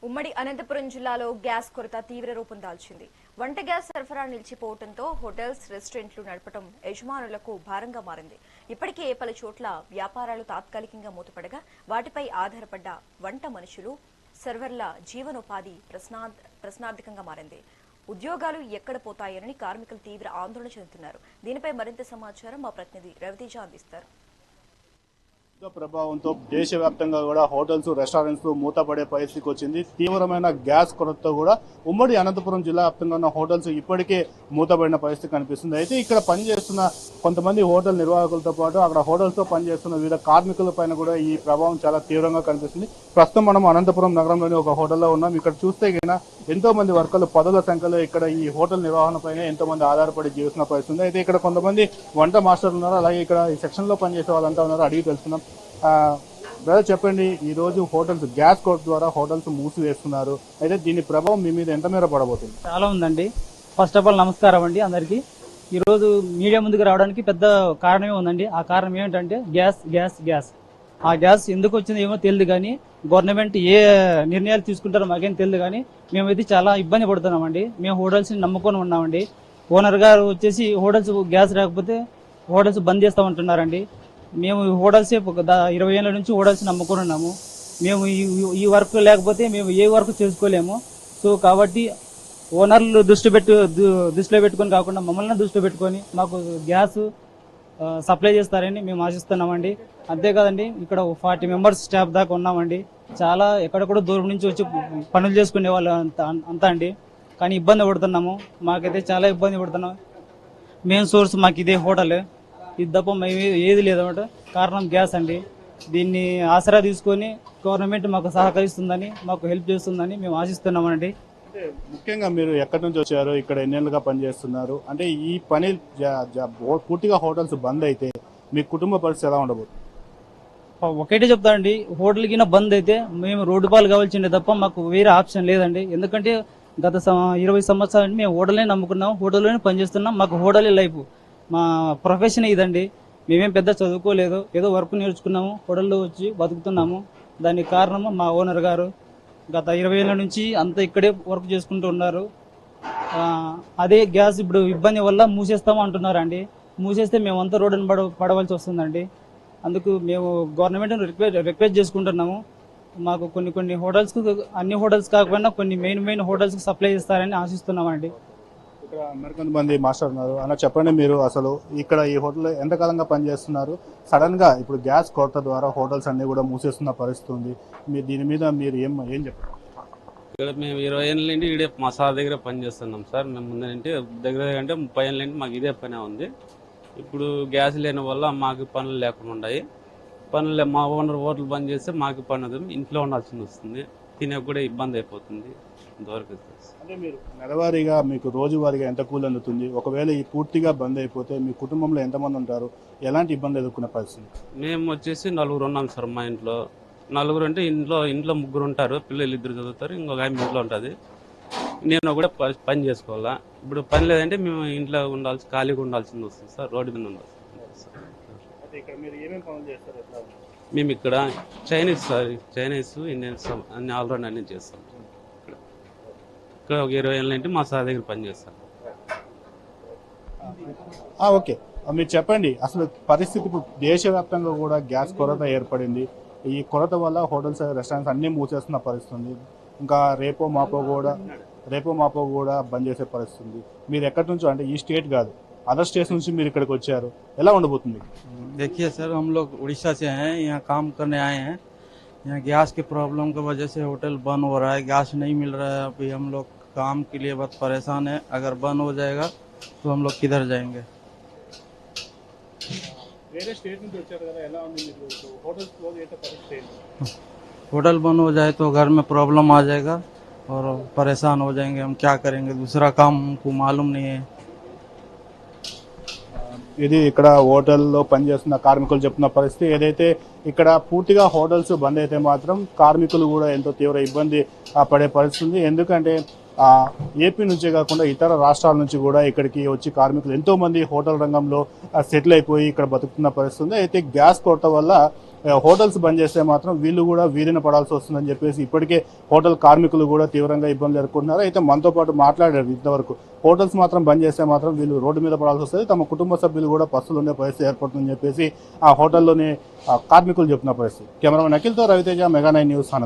ఉమ్మడి అనంతపురం జిల్లాలో గ్యాస్ కొరత తీవ్ర రూపం దాల్చింది. వంట గ్యాస్ సరఫరా నిలిచిపోవడంతో హోటల్స్, రెస్టారెంట్లు నడపడం యజమానులకు భారంగా మారింది. ఇప్పటికే పలు చోట్ల వ్యాపారాలు తాత్కాలికంగా మూతపడగా వాటిపై ఆధారపడ్డ వంట మనుషులు, సర్వర్ల జీవనోపాధి ప్రశ్నార్థకంగా మారింది. ఉద్యోగాలు ఎక్కడ పోతాయని కార్మికులు తీవ్ర ఆందోళన చెందుతున్నారు. దీనిపై మరింత సమాచారం మా ప్రతినిధి రవితేజ అందిస్తారు. ప్రభావంతో దేశవ్యాప్తంగా కూడా హోటల్స్, రెస్టారెంట్స్ మూతపడే పరిస్థితికి వచ్చింది. తీవ్రమైన గ్యాస్ కొరతతో కూడా ఉమ్మడి అనంతపురం జిల్లా వ్యాప్తంగా ఉన్న హోటల్స్ ఇప్పటికే మూతపడిన పరిస్థితి కనిపిస్తుంది. అయితే ఇక్కడ పనిచేస్తున్న కొంతమంది హోటల్ నిర్వాహకులతో పాటు అక్కడ హోటల్స్ తో పనిచేస్తున్న వివిధ కార్మికుల పైన కూడా ఈ ప్రభావం చాలా తీవ్రంగా కనిపిస్తుంది. ప్రస్తుతం మనం అనంతపురం నగరంలోని ఒక హోటల్లో ఉన్నాం. ఇక్కడ చూస్తే కన్నా ఎంతో మంది వర్కర్లు పదుల సంఖ్యలో ఇక్కడ ఈ హోటల్ నిర్వహణ పైన ఎంతో మంది ఆధారపడి జీవిస్తున్న పరిస్థితి. అయితే ఇక్కడ కొంతమంది వంట మాస్టర్లు ఉన్నారు, అలాగే ఇక్కడ ఈ సెక్షన్ లో పనిచేసే వాళ్ళంతా ఉన్నారు. అడిగి తెలుసుకున్నాం. బ్రదర్, చెప్పండి, ఈ రోజు హోటల్స్ గ్యాస్ కోర్ట్ ద్వారా హోటల్స్ మూసివేస్తున్నారు. అయితే దీని ప్రభావం మీ మీద ఎంత మేర పడబోతుంది? చాలా ఉందండి. ఫస్ట్ ఆఫ్ ఆల్ నమస్కారం అండి అందరికి. ఈ రోజు మీడియా ముందుకు రావడానికి పెద్ద కారణమే ఉందండి. ఆ కారణం ఏంటంటే గ్యాస్ గ్యాస్ గ్యాస్ ఆ గ్యాస్ ఎందుకు వచ్చిందో ఏమో తెలియదు, కానీ గవర్నమెంట్ ఏ నిర్ణయాలు తీసుకుంటారో మాకేం తెలియదు, కానీ మేమైతే చాలా ఇబ్బంది పడుతున్నామండి. మేము హోటల్స్ ని నమ్ముకొని ఉన్నామండి. ఓనర్ గారు వచ్చేసి హోటల్స్ గ్యాస్ రాకపోతే హోటల్స్ బంద్ చేస్తామంటున్నారండి. మేము హోటల్స్ 20 ఏళ్ళ నుంచి హోటల్స్ నమ్ముకొని ఉన్నాము. మేము ఈ వర్క్ లేకపోతే మేము ఏ వర్క్ చేసుకోలేము. సో కాబట్టి ఓనర్లు దృష్టిలో పెట్టుకొని కాకుండా మమ్మల్ని దృష్టిలో పెట్టుకొని మాకు గ్యాస్ సప్లై చేస్తారని మేము ఆశిస్తున్నామండి. అంతేకాదండి, ఇక్కడ 40 మెంబర్స్ స్టాఫ్ దాకా ఉన్నామండి. చాలా ఎక్కడెక్కడ దూరం నుంచి వచ్చి పనులు చేసుకునే వాళ్ళు అంతా అండి. కానీ ఇబ్బంది పడుతున్నాము. మాకైతే చాలా ఇబ్బంది పడుతున్నాం. మెయిన్ సోర్స్ మాకు ఇదే హోటల్, ఇది తప్ప మేము ఏది లేదన్నమాట. కారణం గ్యాస్ అండి. దీన్ని ఆసరా తీసుకొని గవర్నమెంట్ మాకు సహకరిస్తుందని, మాకు హెల్ప్ చేస్తుందని మేము ఆశిస్తున్నామండి. అంటే ముఖ్యంగా మీరు ఎక్కడి నుంచి వచ్చారు, ఇక్కడ ఎన్నేళ్ళుగా పనిచేస్తున్నారు? అంటే ఈ పని పూర్తిగా హోటల్స్ బంద్ అయితే మీ కుటుంబ పరిస్థితి ఎలా ఉండబోతుంది? ఒకటే చెప్తానండి, హోటల్ కింద బంద్ అయితే మేము రోడ్డు పాలు కావాల్సిందే తప్ప మాకు వేరే ఆప్షన్ లేదండి. ఎందుకంటే గత 20 సంవత్సరాలు మేము హోటల్నే నమ్ముకున్నాం, హోటల్లోనే పనిచేస్తున్నాం. మాకు హోటలే లైఫ్, మా ప్రొఫెషన్ ఇదండి. మేమేం పెద్ద చదువుకోలేదు, ఏదో వర్క్ నేర్చుకున్నాము, హోటల్లో వచ్చి బతుకుతున్నాము. దానికి కారణము మా ఓనర్ గారు. గత 20 ఏళ్ళ నుంచి అంతా ఇక్కడే వర్క్ చేసుకుంటూ ఉన్నారు. అదే గ్యాస్ ఇప్పుడు ఇబ్బంది వల్ల మూసేస్తాము అంటున్నారండి. మూసేస్తే మేమంతా రోడ్డును పడవలసి వస్తుందండి. అందుకు మేము గవర్నమెంట్ రిక్వెస్ట్ చేసుకుంటున్నాము. మాకు కొన్ని హోటల్స్కు, అన్ని హోటల్స్ కాకపోయినా కొన్ని మెయిన్ హోటల్స్కి సప్లై చేస్తారని ఆశిస్తున్నామండి. ఇక్కడ మరికొంతమంది మాస్టర్ ఉన్నారు. అన్న, చెప్పండి, మీరు అసలు ఇక్కడ ఈ హోటల్ ఎంతకాలంగా పనిచేస్తున్నారు? సడన్ గా ఇప్పుడు గ్యాస్ కొరత ద్వారా హోటల్స్ అన్ని కూడా మూసేస్తున్న పరిస్థితి ఉంది. దీని మీద మీరు ఏం చెప్పారు? ఇక్కడ మేము 20 ఏళ్ళ నుండి ఇదే మా సార్ దగ్గర పనిచేస్తున్నాం సార్. మేము ముందు నుండి దగ్గర అంటే 30 ఏళ్ళ నుండి మాకు ఇదే పనే ఉంది. ఇప్పుడు గ్యాస్ లేని వల్ల మాకు పనులు లేకుండా ఉన్నాయి. పనులు మా ఓనర్ హోటల్ బంద్ చేస్తే మాకు పని ఇంట్లో ఉండాల్సి వస్తుంది. తినే కూడా ఇబ్బంది అయిపోతుంది. ఇంతవరకు అంటే మీరు నెలవారీగా, మీకు రోజువారీగా ఎంత కూలి అందుతుంది? ఒకవేళ ఈ పూర్తిగా బంద్ అయిపోతే మీ కుటుంబంలో ఎంతమంది ఉంటారు? ఎలాంటి ఇబ్బంది ఎదుర్కొనే పరిస్థితి? మేము వచ్చేసి 4 ఉన్నాం సార్. మా ఇంట్లో 4 అంటే ఇంట్లో 3 ఉంటారు. పిల్లలు 2 చదువుతారు, ఇంకొక ఆమె ఇంట్లో ఉంటుంది. నేను కూడా పని చేసుకోవాలా. ఇప్పుడు పని లేదంటే మేము ఇంట్లో ఖాళీగా ఉండాల్సింది వస్తుంది సార్. రోడ్డు మీద ఉండాల్సింది సార్. మేము ఇక్కడ చైనీస్ సార్, చైనీస్, ఇండియన్స్ అన్ని ఆల్రౌండ్ అన్ని చేస్తాం. ఇక్కడ ఒక 20 ఏళ్ళ నుండి మా సార్ దగ్గర పనిచేస్తాం. ఓకే, మీరు చెప్పండి, అసలు పరిస్థితి ఇప్పుడు దేశవ్యాప్తంగా కూడా గ్యాస్ కొరత ఏర్పడింది. ఈ కొరత వల్ల హోటల్స్, రెస్టారెంట్స్ అన్ని మూసేస్తున్న పరిస్థితి ఉంది. ఇంకా రేపో మాపో కూడా బంద్ చేసే పరిస్థితి ఉంది. మీరు ఎక్కడి నుంచో, అంటే ఈ స్టేట్ కాదు, अदर स्टेट నుంచి మీరు ఇక్కడికి వచ్చారు, ఎలా ఉండబోతుంది? देखिए सर, हम लोग उड़ीसा से हैं, यहाँ काम करने आए हैं. यहाँ गैस की प्रॉब्लम की वजह से होटल बंद हो रहा है, गैस नहीं मिल रहा है. अभी हम लोग काम के लिए बहुत परेशान है. अगर बंद हो जाएगा तो हम लोग किधर जाएंगे? వేరే స్టేట్ నుంచి వచ్చారు కదా, ఎలా ఉంది మీకు? హోటల్స్ క్లోజ్ అయితే పరిస్థితి? होटल बंद हो जाए तो घर में प्रॉब्लम आ जाएगा और परेशान हो जाएंगे. हम क्या करेंगे? दूसरा काम हमको मालूम नहीं है. ఇది ఇక్కడ హోటల్లో పనిచేస్తున్న కార్మికులు చెప్తున్న పరిస్థితి. ఏదైతే ఇక్కడ పూర్తిగా హోటల్స్ బంద్ అయితే మాత్రం కార్మికులు కూడా ఎంతో తీవ్ర ఇబ్బంది పడే పరిస్థితి ఉంది. ఎందుకంటే ఏపీ నుంచే కాకుండా ఇతర రాష్ట్రాల నుంచి కూడా ఇక్కడికి వచ్చి కార్మికులు ఎంతో మంది హోటల్ రంగంలో సెటిల్ అయిపోయి ఇక్కడ బతుకుతున్న పరిస్థితి ఉంది. అయితే గ్యాస్ కొరత వల్ల హోటల్స్ బంద్ చేస్తే మాత్రం వీళ్ళు కూడా వీరిన పడాల్సి వస్తుందని చెప్పేసి ఇప్పటికే హోటల్ కార్మికులు కూడా తీవ్రంగా ఇబ్బందులు ఎదుర్కొంటున్నారు. అయితే మనతో పాటు మాట్లాడారు ఇంతవరకు హోటల్స్ మాత్రం బంద్ చేస్తే మాత్రం వీళ్ళు రోడ్డు మీద పడాల్సి వస్తుంది, తమ కుటుంబ సభ్యులు కూడా పస్తులు ఉండే పరిస్థితి ఏర్పడుతుందని చెప్పేసి ఆ హోటల్లోని కార్మికులు చెప్తున్న పరిస్థితి. కెమెరామెన్ అఖిల్తో రవితేజ, మెగా 9 న్యూస్.